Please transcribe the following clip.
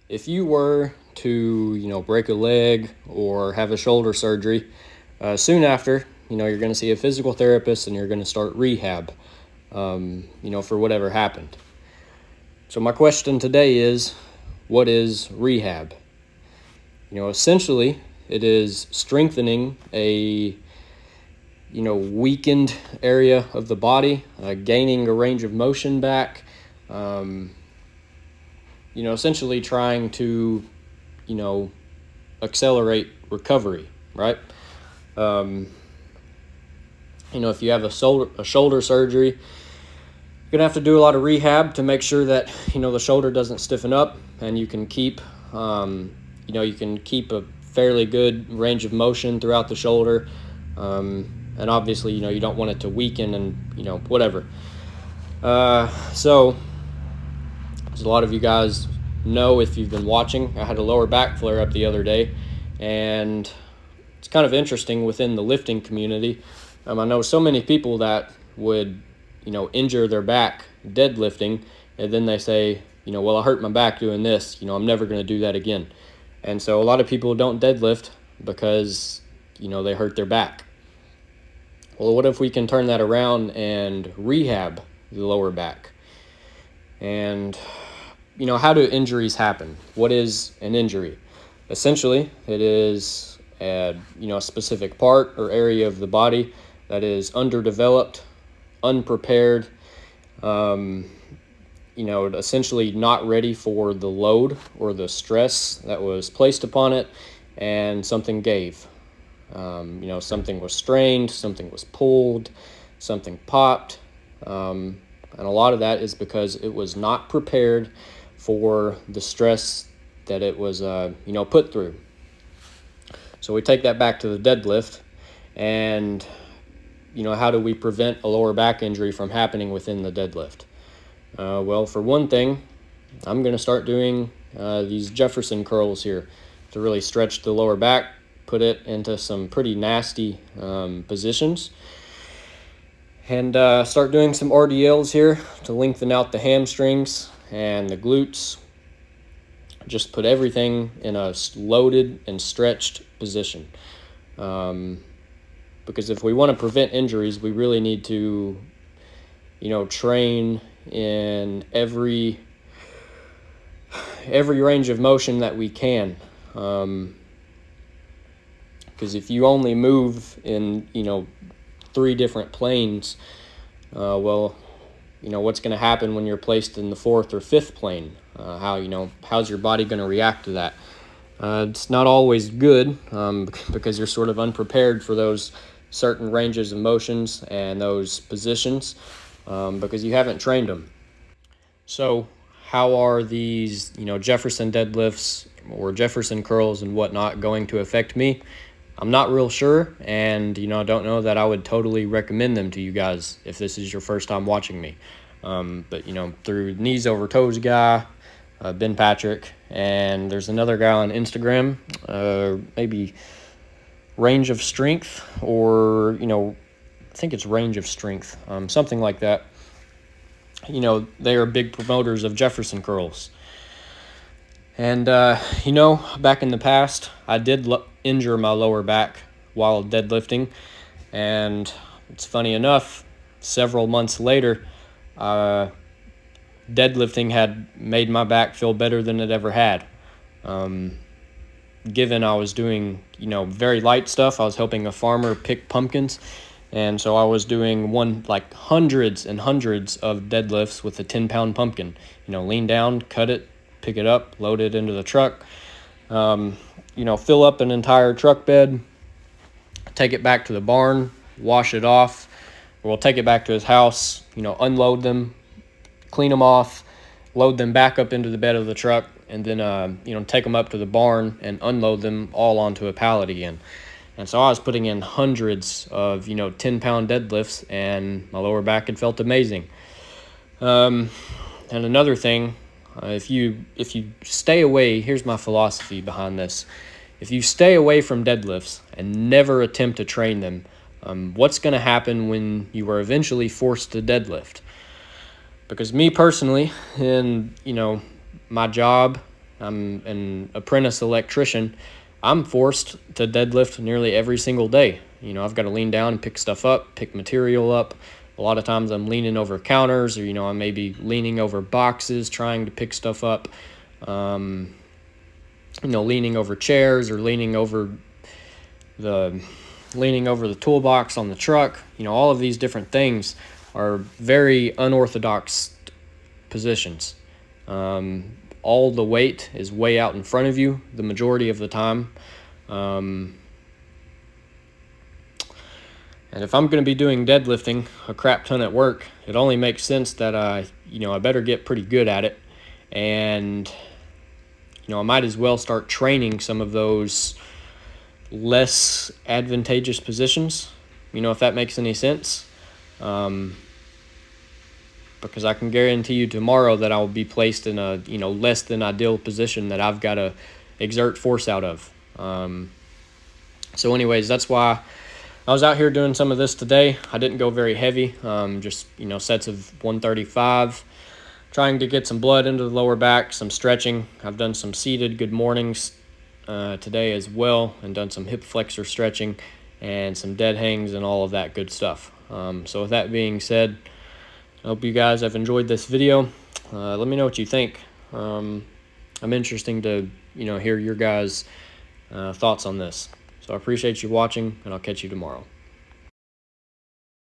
if you were to, break a leg or have a shoulder surgery, soon after, you're going to see a physical therapist and you're going to start rehab, for whatever happened. So my question today is, what is rehab? Essentially, it is strengthening a, weakened area of the body, gaining a range of motion back, essentially trying to, accelerate recovery, right? If you have a shoulder surgery, you're going to have to do a lot of rehab to make sure that, the shoulder doesn't stiffen up and you can keep, a fairly good range of motion throughout the shoulder. And obviously, you don't want it to weaken and, whatever. So, as a lot of you guys know, if you've been watching, I had a lower back flare up the other day, and it's kind of interesting within the lifting community. I know so many people that would, injure their back deadlifting, and then they say, well, I hurt my back doing this, I'm never going to do that again. And so a lot of people don't deadlift because, they hurt their back. Well, what if we can turn that around and rehab the lower back? And, how do injuries happen? What is an injury? Essentially, it is a specific part or area of the body that is underdeveloped, unprepared, essentially not ready for the load or the stress that was placed upon it, and something gave. Something was strained, something was pulled, something popped, and a lot of that is because it was not prepared for the stress that it was, put through. So we take that back to the deadlift, and, how do we prevent a lower back injury from happening within the deadlift? Well, for one thing, I'm going to start doing these Jefferson curls here to really stretch the lower back, put it into some pretty nasty positions, and start doing some RDLs here to lengthen out the hamstrings and the glutes. Just put everything in a loaded and stretched position. Because if we want to prevent injuries, we really need to, train in every range of motion that we can. Because if you only move in, 3 different planes, what's going to happen when you're placed in the 4th or 5th plane? How's your body going to react to that? It's not always good because you're sort of unprepared for those certain ranges of motions and those positions because you haven't trained them. So how are these, Jefferson deadlifts or Jefferson curls and whatnot going to affect me? I'm not real sure, and, I don't know that I would totally recommend them to you guys if this is your first time watching me. But, through Knees Over Toes guy, Ben Patrick, and there's another guy on Instagram, maybe Range of Strength, or, I think it's Range of Strength, something like that. They are big promoters of Jefferson curls. And, back in the past, I did injure my lower back while deadlifting. And it's funny enough, several months later, deadlifting had made my back feel better than it ever had. Given I was doing, very light stuff, I was helping a farmer pick pumpkins. And so I was doing hundreds and hundreds of deadlifts with a 10-pound pumpkin. Lean down, cut it, pick it up, load it into the truck, fill up an entire truck bed, take it back to the barn, wash it off. We'll take it back to his house, unload them, clean them off, load them back up into the bed of the truck, and then, take them up to the barn and unload them all onto a pallet again. And so I was putting in hundreds of, 10-pound deadlifts, and my lower back had felt amazing. And another thing, if you stay away, here's my philosophy behind this. If you stay away from deadlifts and never attempt to train them, what's going to happen when you are eventually forced to deadlift? Because me personally, in, my job, I'm an apprentice electrician. I'm forced to deadlift nearly every single day. I've got to lean down and pick stuff up, pick material up. A lot of times I'm leaning over counters, or I may be leaning over boxes trying to pick stuff up. Leaning over chairs, or leaning over the toolbox on the truck. All of these different things are very unorthodox positions. All the weight is way out in front of you the majority of the time. And if I'm going to be doing deadlifting a crap ton at work, it only makes sense that I better get pretty good at it. And I might as well start training some of those less advantageous positions, if that makes any sense. Because I can guarantee you tomorrow that I'll be placed in a less than ideal position that I've got to exert force out of. So anyways, that's why I was out here doing some of this today. I didn't go very heavy, just sets of 135, trying to get some blood into the lower back, some stretching. I've done some seated good mornings today as well, and done some hip flexor stretching and some dead hangs and all of that good stuff. So with that being said, I hope you guys have enjoyed this video. Let me know what you think. I'm interested to hear your guys' thoughts on this. So I appreciate you watching, and I'll catch you tomorrow.